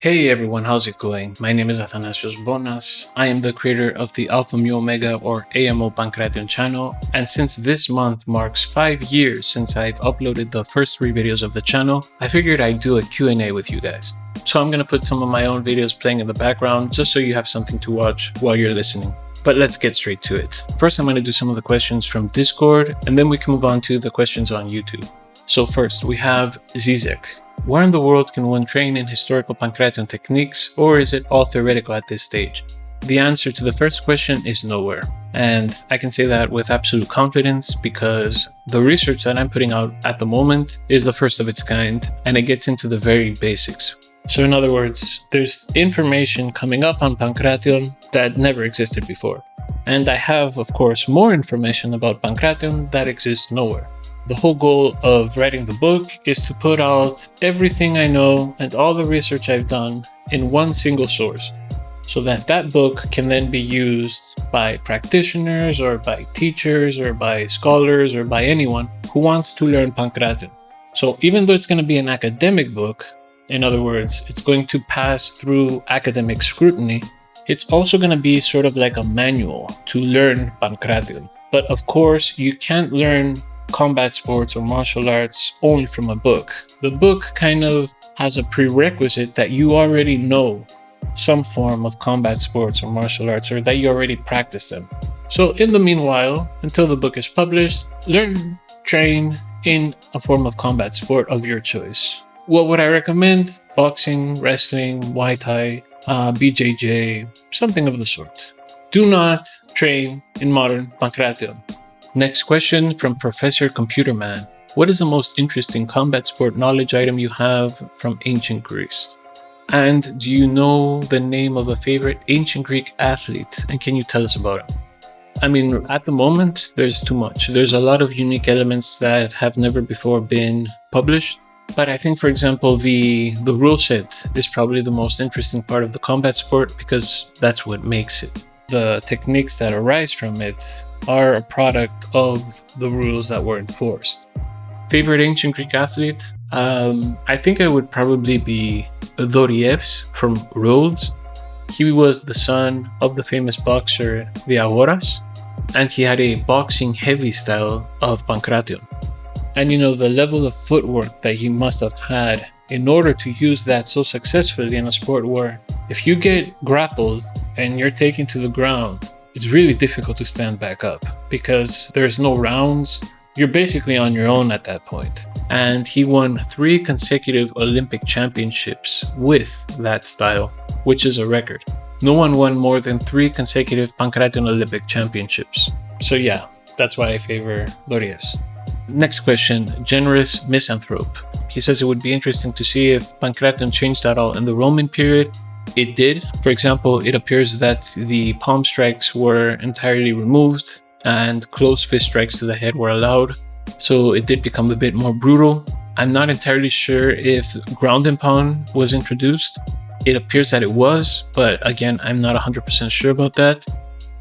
Hey everyone, how's it going? My name is Athanasios Bonas. I am the creator of the Alpha Mu Omega or AMO Pankration channel, and since this month marks 5 years since I've uploaded the first 3 videos of the channel, I figured I'd do a Q&A with you guys. So I'm gonna put some of my own videos playing in the background just so you have something to watch while you're listening. But let's get straight to it. First, I'm gonna do some of the questions from Discord, and then we can move on to the questions on YouTube. So first, we have Zizek. Where in the world can one train in historical Pankration techniques, or is it all theoretical at this stage? The answer to the first question is nowhere. And I can say that with absolute confidence because the research that I'm putting out at the moment is the first of its kind, and it gets into the very basics. So in other words, there's information coming up on Pankration that never existed before. And I have, of course, more information about Pankration that exists nowhere. The whole goal of writing the book is to put out everything I know and all the research I've done in one single source, so that that book can then be used by practitioners or by teachers or by scholars or by anyone who wants to learn Pankration. So even though it's going to be an academic book, in other words, it's going to pass through academic scrutiny, it's also going to be sort of like a manual to learn Pankration. But of course, you can't learn combat sports or martial arts only from a book. The book kind of has a prerequisite that you already know some form of combat sports or martial arts, or that you already practice them. So in the meanwhile, until the book is published, learn, train in a form of combat sport of your choice. What would I recommend? Boxing, wrestling, Muay Thai, BJJ, something of the sort. Do not train in modern Pankration. Next question from Professor Computerman. What is the most interesting combat sport knowledge item you have from ancient Greece? And do you know the name of a favorite ancient Greek athlete? And can you tell us about him? I mean, at the moment, there's too much. There's a lot of unique elements that have never before been published. But I think, for example, the rule set is probably the most interesting part of the combat sport because that's what makes it. The techniques that arise from it are a product of the rules that were enforced. Favorite ancient Greek athlete? I think it would probably be Dorievs from Rhodes. He was the son of the famous boxer Diagoras, and he had a boxing heavy style of Pankration. And you know, the level of footwork that he must have had in order to use that so successfully in a sport where if you get grappled and you're taken to the ground, it's really difficult to stand back up because there's no rounds. You're basically on your own at that point. And he won 3 consecutive Olympic championships with that style, which is a record. No one won more than 3 consecutive Pankration Olympic championships. So yeah, that's why I favor Dorievs. Next question, Generous Misanthrope. He says it would be interesting to see if Pankration changed at all in the Roman period. It did. For example, it appears that the palm strikes were entirely removed and closed fist strikes to the head were allowed. So it did become a bit more brutal. I'm not entirely sure if ground and pound was introduced. It appears that it was, but again, I'm not 100% sure about that.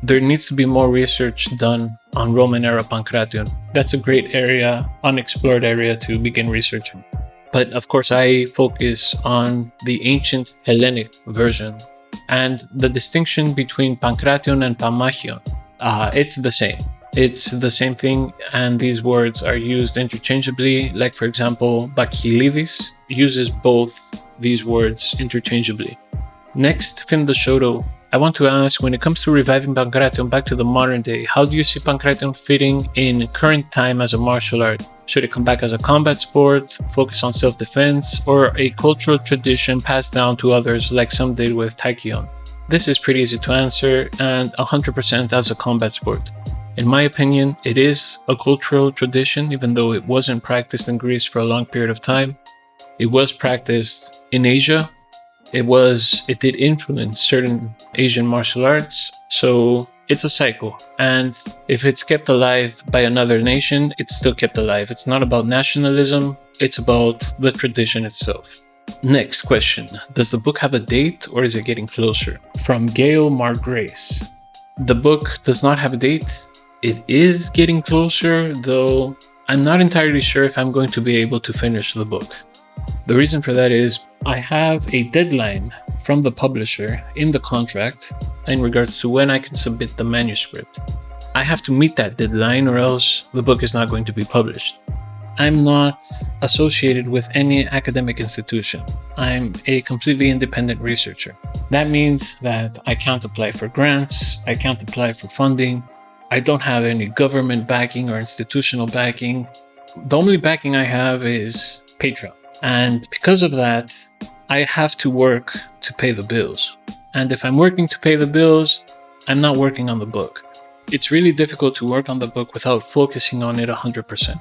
There needs to be more research done on Roman era Pankration. That's a great area, unexplored area to begin researching. But of course, I focus on the ancient Hellenic version and the distinction between Pankration and pammachion. It's the same. It's the same thing, and these words are used interchangeably. Like, for example, Bakilidis uses both these words interchangeably. Next, Finn the Shoto. I want to ask, when it comes to reviving Pankration back to the modern day, how do you see Pankration fitting in current time as a martial art? Should it come back as a combat sport, focus on self-defense, or a cultural tradition passed down to others like some did with Taikion? This is pretty easy to answer, and 100% as a combat sport. In my opinion, it is a cultural tradition, even though it wasn't practiced in Greece for a long period of time. It was practiced in Asia. It did influence certain Asian martial arts, so it's a cycle. And if it's kept alive by another nation, it's still kept alive. It's not about nationalism, it's about the tradition itself. Next question, does the book have a date or is it getting closer? From Gail Margrace. The book does not have a date. It is getting closer, though I'm not entirely sure if I'm going to be able to finish the book. The reason for that is I have a deadline from the publisher in the contract in regards to when I can submit the manuscript. I have to meet that deadline or else the book is not going to be published. I'm not associated with any academic institution. I'm a completely independent researcher. That means that I can't apply for grants, I can't apply for funding, I don't have any government backing or institutional backing. The only backing I have is Patreon. And because of that, I have to work to pay the bills. And if I'm working to pay the bills, I'm not working on the book. It's really difficult to work on the book without focusing on it 100%.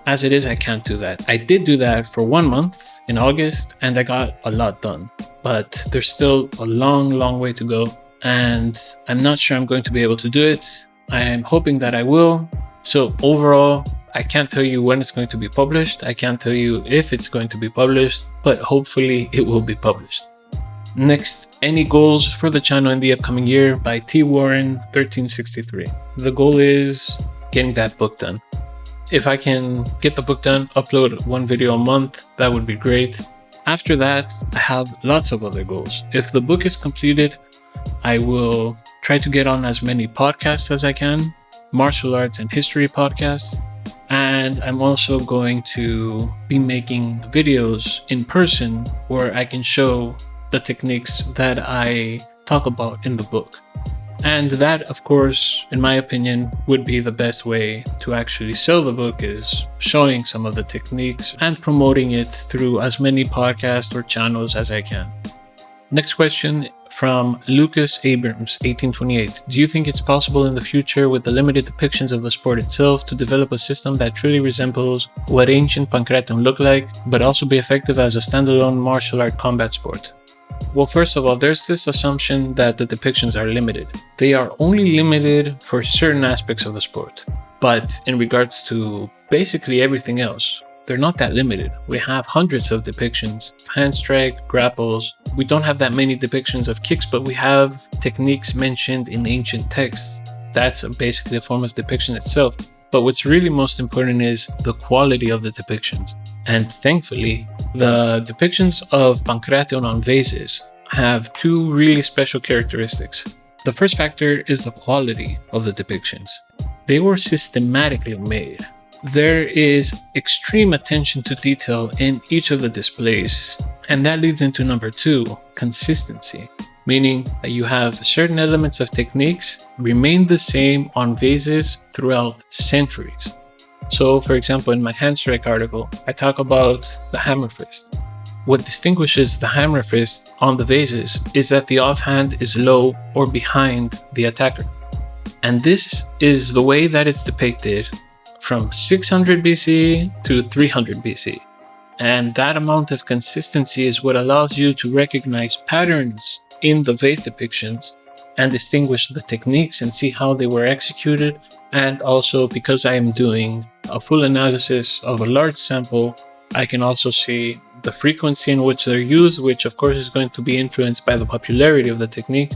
As it is, I can't do that. I did do that for 1 month in August and I got a lot done, but there's still a long way to go and I'm not sure I'm going to be able to do it. I am hoping that I will. So overall, I can't tell you when it's going to be published. I can't tell you if it's going to be published, but hopefully it will be published. Next, any goals for the channel in the upcoming year by T. Warren 1363. The goal is getting that book done. If I can get the book done, upload 1 video a month, that would be great. After that, I have lots of other goals. If the book is completed, I will try to get on as many podcasts as I can, martial arts and history podcasts. And I'm also going to be making videos in person where I can show the techniques that I talk about in the book. And that, of course, in my opinion, would be the best way to actually sell the book, is showing some of the techniques and promoting it through as many podcasts or channels as I can. Next question from Lucas Abrams, 1828. Do you think it's possible in the future, with the limited depictions of the sport itself, to develop a system that truly resembles what ancient Pankration looked like, but also be effective as a standalone martial art combat sport? Well, first of all, there's this assumption that the depictions are limited. They are only limited for certain aspects of the sport. But in regards to basically everything else, they're not that limited. We have hundreds of depictions, hand strike, grapples. We don't have that many depictions of kicks, but we have techniques mentioned in ancient texts. That's basically a form of depiction itself. But what's really most important is the quality of the depictions. And thankfully, the depictions of Pankration on vases have 2 really special characteristics. The first factor is the quality of the depictions. They were systematically made. There is extreme attention to detail in each of the displays. And that leads into number 2, consistency. Meaning that you have certain elements of techniques remain the same on vases throughout centuries. So, for example, in my hand strike article, I talk about the hammer fist. What distinguishes the hammer fist on the vases is that the offhand is low or behind the attacker. And this is the way that it's depicted from 600 BC to 300 BC. And that amount of consistency is what allows you to recognize patterns in the vase depictions and distinguish the techniques and see how they were executed. And also, because I am doing a full analysis of a large sample, I can also see the frequency in which they're used, which of course is going to be influenced by the popularity of the technique.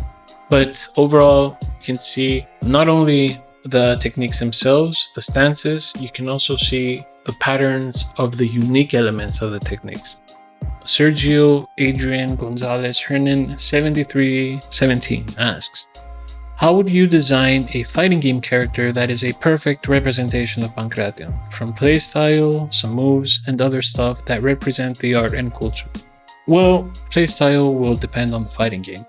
But overall, you can see not only the techniques themselves, the stances, you can also see the patterns of the unique elements of the techniques. Sergio Adrian Gonzalez Hernan 7317 asks, how would you design a fighting game character that is a perfect representation of Pankration, from playstyle, some moves, and other stuff that represent the art and culture? Well, playstyle will depend on the fighting game,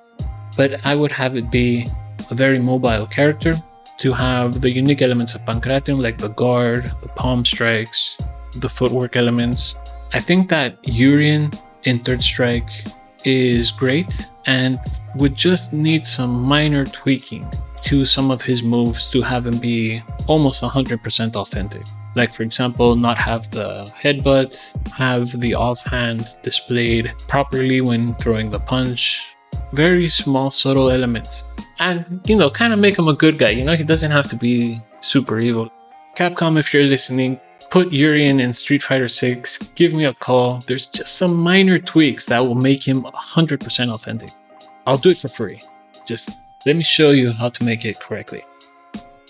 but I would have it be a very mobile character to have the unique elements of Pankration, like the guard, the palm strikes, the footwork elements. I think that Urian in Third Strike is great and would just need some minor tweaking to some of his moves to have him be almost 100% authentic. Like, for example, not have the headbutt, have the offhand displayed properly when throwing the punch. Very small, subtle elements. And, kind of make him a good guy. He doesn't have to be super evil. Capcom, if you're listening, put Urian in Street Fighter 6, give me a call. There's just some minor tweaks that will make him 100% authentic. I'll do it for free. Just let me show you how to make it correctly.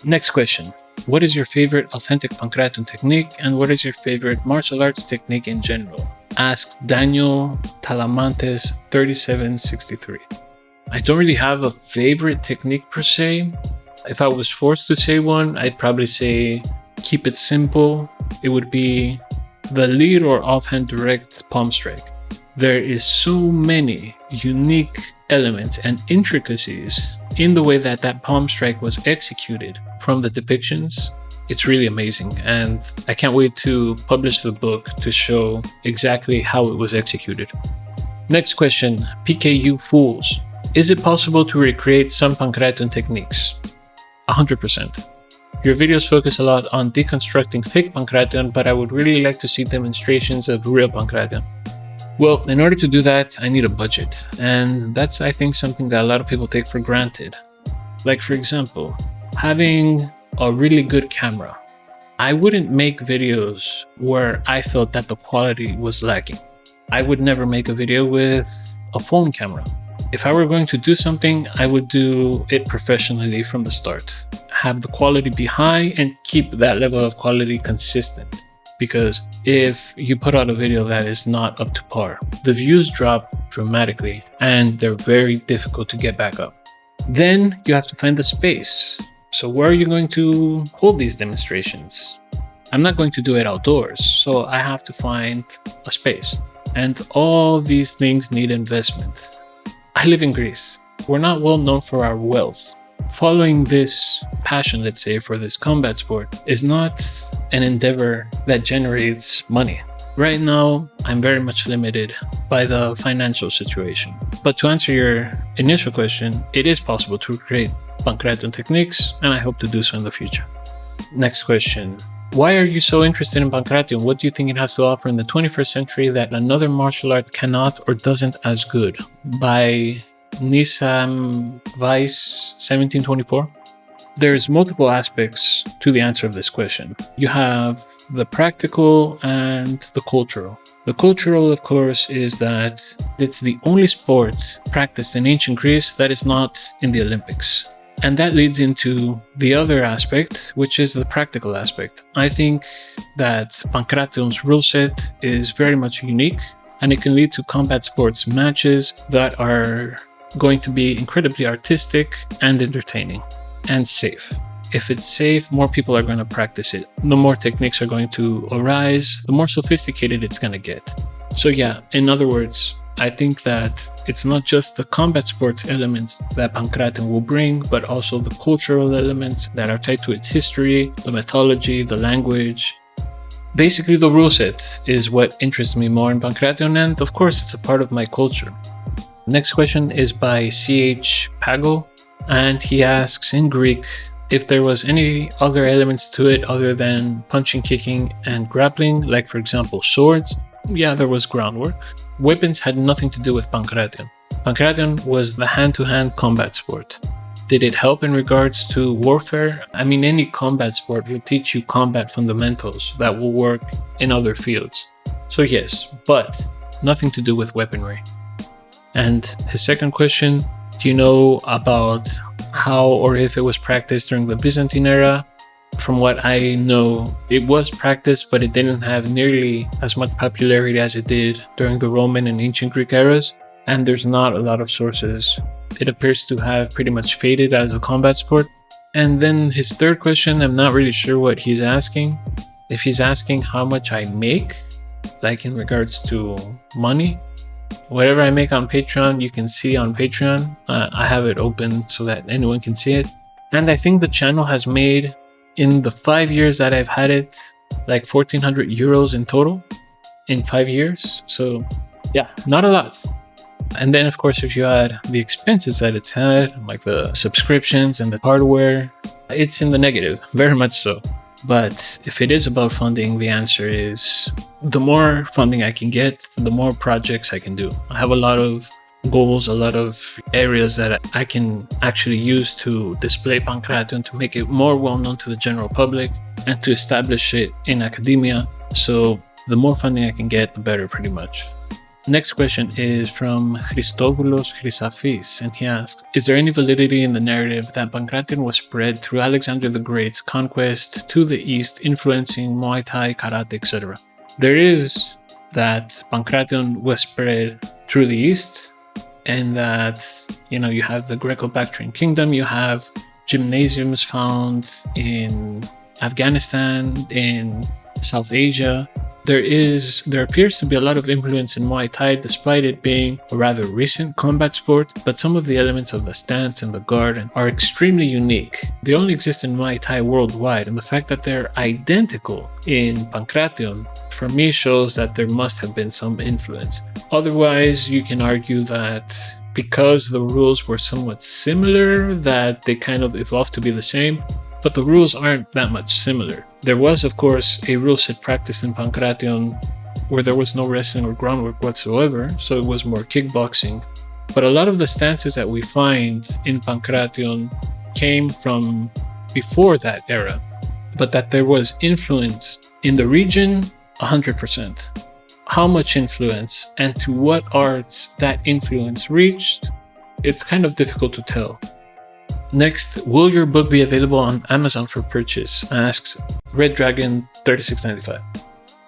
Next question What is your favorite authentic Pankration technique, and what is your favorite martial arts technique in general? Asked Daniel Talamantes 3763. I don't really have a favorite technique per se. If I was forced to say one, I'd probably say keep it simple. It would be the lead or offhand direct palm strike. There is so many unique elements and intricacies in the way that that palm strike was executed from the depictions. It's really amazing, and I can't wait to publish the book to show exactly how it was executed. Next question, PKU Fools. Is it possible to recreate some Pankration techniques? 100%. Your videos focus a lot on deconstructing fake Pankration, but I would really like to see demonstrations of real Pankration. Well, in order to do that, I need a budget, and that's, I think, something that a lot of people take for granted. Like, for example, having a really good camera. I wouldn't make videos where I felt that the quality was lacking. I would never make a video with a phone camera. If I were going to do something, I would do it professionally from the start. Have the quality be high and keep that level of quality consistent. Because if you put out a video that is not up to par, the views drop dramatically and they're very difficult to get back up. Then you have to find the space. So where are you going to hold these demonstrations? I'm not going to do it outdoors, so I have to find a space. And all these things need investment. I live in Greece. We're not well known for our wealth. Following this passion, let's say, for this combat sport is not an endeavor that generates money. Right now, I'm very much limited by the financial situation. But to answer your initial question, it is possible to create Pankration techniques, and I hope to do so in the future. Next question. Why are you so interested in Pankration? What do you think it has to offer in the 21st century that another martial art cannot or doesn't as good? By Nisam Vice 1724. There's multiple aspects to the answer of this question. You have the practical and the cultural. The cultural, of course, is that it's the only sport practiced in ancient Greece that is not in the Olympics. And that leads into the other aspect, which is the practical aspect. I think that Pankration's rule set is very much unique, and it can lead to combat sports matches that are going to be incredibly artistic and entertaining and safe. If it's safe, more people are going to practice it. The more techniques are going to arise, the more sophisticated it's going to get. So yeah, in other words, I think that it's not just the combat sports elements that Pankration will bring, but also the cultural elements that are tied to its history, the mythology, the language. Basically, the rule set is what interests me more in Pankration, and of course, it's a part of my culture. Next question is by CH Pago, and he asks in Greek if there was any other elements to it other than punching, kicking, and grappling, like for example swords. Yeah, there was groundwork. Weapons had nothing to do with Pankration. Pankration was the hand-to-hand combat sport. Did it help in regards to warfare? I mean, any combat sport will teach you combat fundamentals that will work in other fields. So yes, but nothing to do with weaponry. And his second question, do you know about how or if it was practiced during the Byzantine era? From what I know, it was practiced, but it didn't have nearly as much popularity as it did during the Roman and ancient Greek eras, and there's not a lot of sources. It appears to have pretty much faded as a combat sport. And then his third question, I'm not really sure what he's asking. If he's asking how much I make, like in regards to money, whatever I make on Patreon, you can see on Patreon. I have it open so that anyone can see it. And I think the channel has made, in the 5 years that I've had it, like 1,400 euros in total in 5 years. So yeah, not a lot. And then of course, if you add the expenses that it's had, like the subscriptions and the hardware, it's in the negative, very much so. But if it is about funding, the answer is the more funding I can get, the more projects I can do. I have a lot of goals, a lot of areas that I can actually use to display Pankration, to make it more well known to the general public and to establish it in academia. So the more funding I can get, the better, pretty much. Next question is from Christodoulos Chrysafis, and he asks, is there any validity in the narrative that Pankration was spread through Alexander the Great's conquest to the east, influencing Muay Thai, Karate, etc.? There is that Pankration was spread through the east, and that, you have the Greco-Bactrian kingdom, you have gymnasiums found in Afghanistan, in South Asia. There appears to be a lot of influence in Muay Thai, despite it being a rather recent combat sport, but some of the elements of the stance and the guard are extremely unique. They only exist in Muay Thai worldwide, and the fact that they're identical in Pankration, for me, shows that there must have been some influence. Otherwise, you can argue that because the rules were somewhat similar, that they kind of evolved to be the same, but the rules aren't that much similar. There was, of course, a rule set practice in Pankration where there was no wrestling or groundwork whatsoever, so it was more kickboxing. But a lot of the stances that we find in Pankration came from before that era, but that there was influence in the region, 100%. How much influence and to what arts that influence reached, it's kind of difficult to tell. Next, will your book be available on Amazon for purchase? Asks Red Dragon 3695.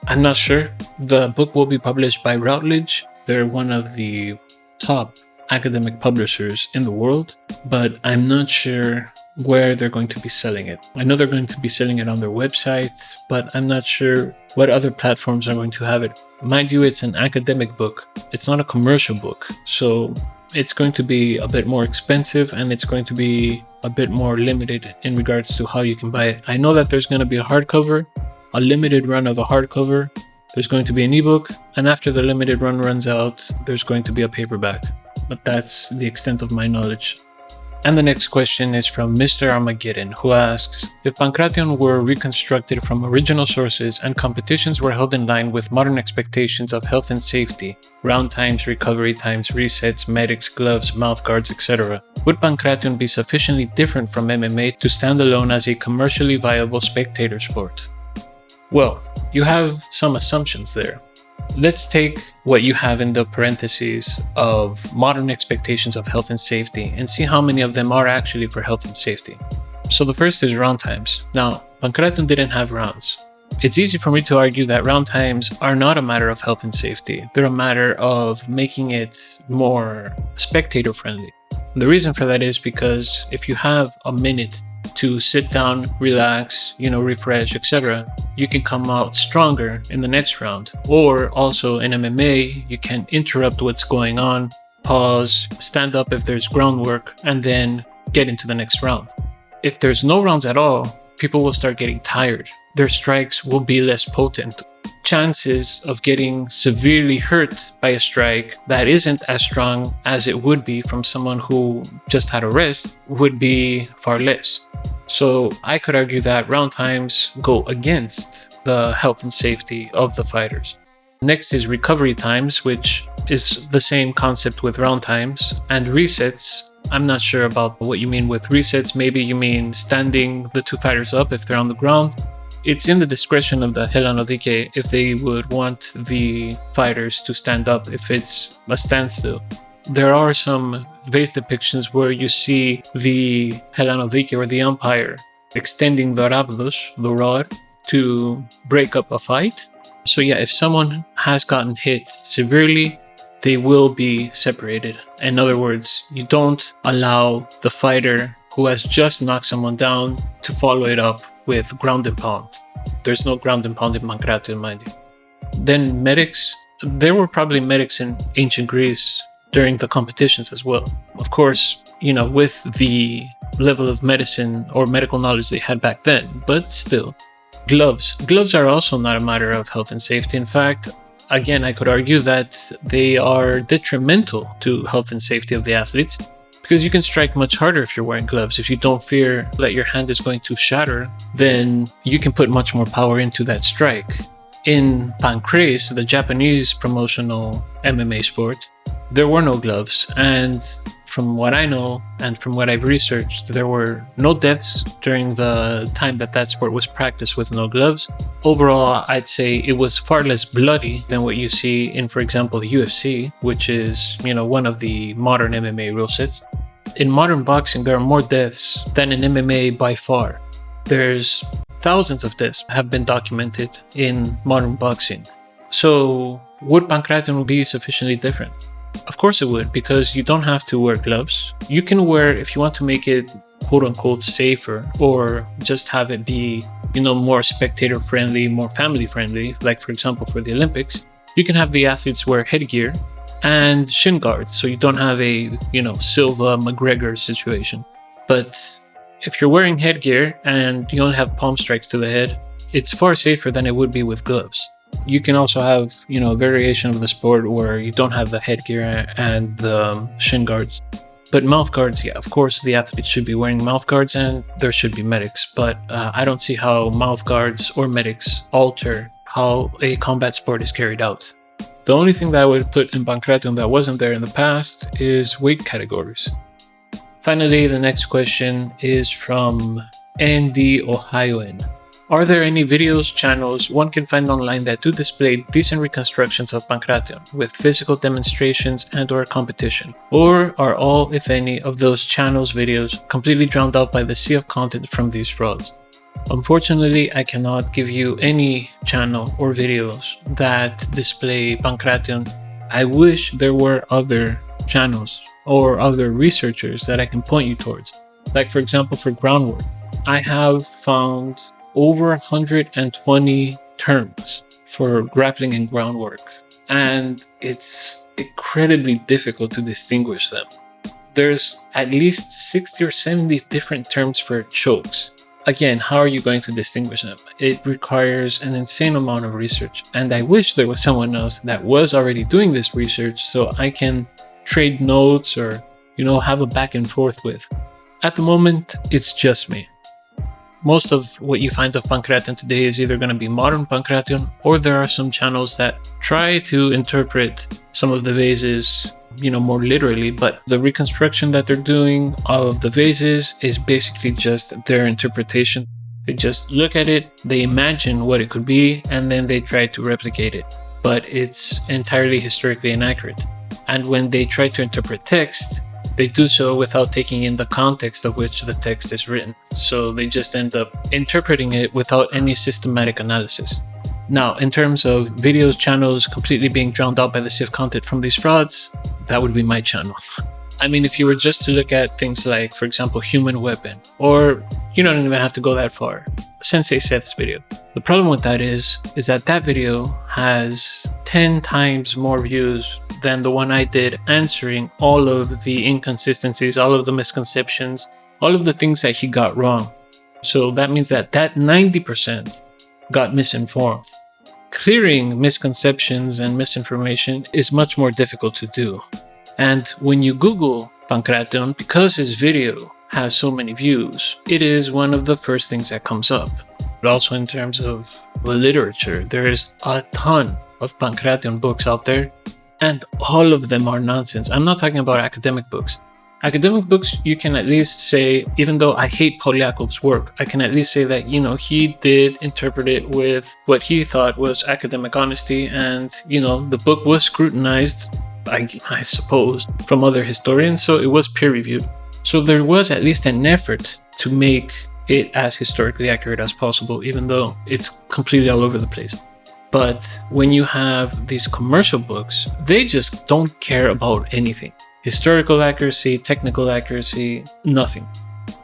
I'm not sure. The book will be published by Routledge. They're one of the top academic publishers in the world, but I'm not sure where they're going to be selling it. I know they're going to be selling it on their website, but I'm not sure what other platforms are going to have it. Mind you, it's an academic book. It's not a commercial book, so it's going to be a bit more expensive and it's going to be a bit more limited in regards to how you can buy it. I know that there's going to be a hardcover, a limited run of a hardcover, there's going to be an ebook, and after the limited run runs out, there's going to be a paperback. But that's the extent of my knowledge. And the next question is from Mr. Armageddon, who asks, if Pankration were reconstructed from original sources and competitions were held in line with modern expectations of health and safety, round times, recovery times, resets, medics, gloves, mouth guards, etc., would Pankration be sufficiently different from MMA to stand alone as a commercially viable spectator sport? Well, you have some assumptions there. Let's take what you have in the parentheses of modern expectations of health and safety and see how many of them are actually for health and safety. So the first is round times. Now, Pankration didn't have rounds. It's easy for me to argue that round times are not a matter of health and safety. They're a matter of making it more spectator friendly. And the reason for that is because if you have a minute to sit down, relax, refresh, etc., you can come out stronger in the next round. Or also in MMA, you can interrupt what's going on, pause, stand up if there's groundwork, and then get into the next round. If there's no rounds at all, people will start getting tired. Their strikes will be less potent. Chances of getting severely hurt by a strike that isn't as strong as it would be from someone who just had a rest would be far less. So I could argue that round times go against the health and safety of the fighters. Next is recovery times, which is the same concept with round times, and resets. I'm not sure about what you mean with resets. Maybe you mean standing the two fighters up if they're on the ground. It's in the discretion of the Hellanodike if they would want the fighters to stand up if it's a standstill. There are some vase depictions where you see the Hellanodike or the umpire extending the ravdos, the rod, to break up a fight. So yeah, if someone has gotten hit severely, they will be separated. In other words, you don't allow the fighter who has just knocked someone down to follow it up with ground and pound. There's no ground and pound in Pankration, mind you. Then medics. There were probably medics in ancient Greece during the competitions as well. Of course, with the level of medicine or medical knowledge they had back then, but still. Gloves. Gloves are also not a matter of health and safety. In fact, again, I could argue that they are detrimental to health and safety of the athletes, because you can strike much harder if you're wearing gloves. If you don't fear that your hand is going to shatter, then you can put much more power into that strike. In Pankration, the Japanese promotional MMA sport, there were no gloves. And from what I know and from what I've researched, there were no deaths during the time that sport was practiced with no gloves. Overall, I'd say it was far less bloody than what you see in, for example, the UFC, which is, one of the modern MMA rule sets. In modern boxing, there are more deaths than in MMA by far. There's thousands of deaths have been documented in modern boxing. So would Pankration be sufficiently different? Of course it would, because you don't have to wear gloves. You can wear, if you want to make it quote unquote safer, or just have it be, more spectator friendly, more family friendly, like for example for the Olympics, you can have the athletes wear headgear and shin guards, so you don't have a, Silva McGregor situation. But if you're wearing headgear and you don't have palm strikes to the head, it's far safer than it would be with gloves. You can also have, a variation of the sport where you don't have the headgear and the shin guards. But mouth guards, yeah, of course, the athletes should be wearing mouth guards and there should be medics. But I don't see how mouth guards or medics alter how a combat sport is carried out. The only thing that I would put in Pankration that wasn't there in the past is weight categories. Finally, the next question is from Andy Ohioan. Are there any videos, channels one can find online that do display decent reconstructions of Pankration with physical demonstrations and/or competition? Or are all, if any, of those channels' videos completely drowned out by the sea of content from these frauds? Unfortunately, I cannot give you any channel or videos that display Pankration. I wish there were other channels or other researchers that I can point you towards. Like for example, for groundwork, I have found over 120 terms for grappling and groundwork, and it's incredibly difficult to distinguish them. There's at least 60 or 70 different terms for chokes. Again, how are you going to distinguish them? It requires an insane amount of research, and I wish there was someone else that was already doing this research so I can trade notes or, have a back and forth with. At the moment, it's just me. Most of what you find of Pankration today is either going to be modern Pankration, or there are some channels that try to interpret some of the vases, more literally, but the reconstruction that they're doing of the vases is basically just their interpretation. They just look at it, they imagine what it could be, and then they try to replicate it. But it's entirely historically inaccurate. And when they try to interpret text, they do so without taking in the context of which the text is written. So they just end up interpreting it without any systematic analysis. Now, in terms of videos, channels completely being drowned out by the sea of content from these frauds, that would be my channel. I mean, if you were just to look at things like, for example, Human Weapon, or you don't even have to go that far, Sensei Seth's video. The problem with that is that video has 10 times more views than the one I did answering all of the inconsistencies, all of the misconceptions, all of the things that he got wrong. So that means that 90% got misinformed. Clearing misconceptions and misinformation is much more difficult to do. And when you Google Pankration, because his video has so many views, it is one of the first things that comes up. But also in terms of the literature, there is a ton of Pankration books out there, and all of them are nonsense. I'm not talking about academic books. Academic books, you can at least say, even though I hate Polyakov's work, I can at least say that, he did interpret it with what he thought was academic honesty, and, the book was scrutinized, I suppose, from other historians, so it was peer-reviewed. So there was at least an effort to make it as historically accurate as possible, even though it's completely all over the place. But when you have these commercial books, they just don't care about anything. Historical accuracy, technical accuracy, nothing.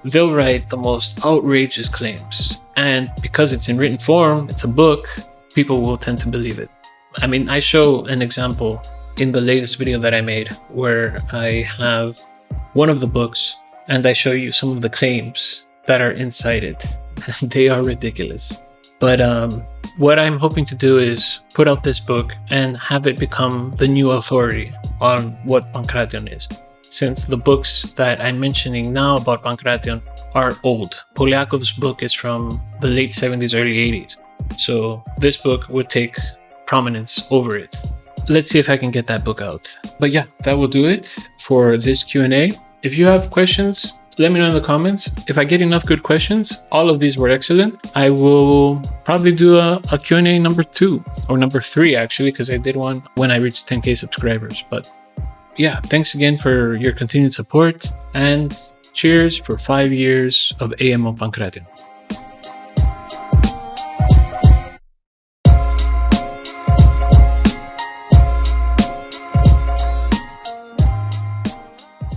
They'll write the most outrageous claims. And because it's in written form, it's a book, people will tend to believe it. I mean, I show an example in the latest video that I made where I have one of the books and I show you some of the claims that are inside it. They are ridiculous. But what I'm hoping to do is put out this book and have it become the new authority on what Pankration is. Since the books that I'm mentioning now about Pankration are old. Polyakov's book is from the late 70s, early 80s. So this book would take prominence over it. let's see if I can get that book out. But yeah, that will do it for this Q&A. If you have questions, let me know in the comments. If I get enough good questions, all of these were excellent, I will probably do a Q&A number 2 or number 3 actually, because I did one when I reached 10K subscribers. But yeah, thanks again for your continued support, and cheers for 5 years of AMO Pankration.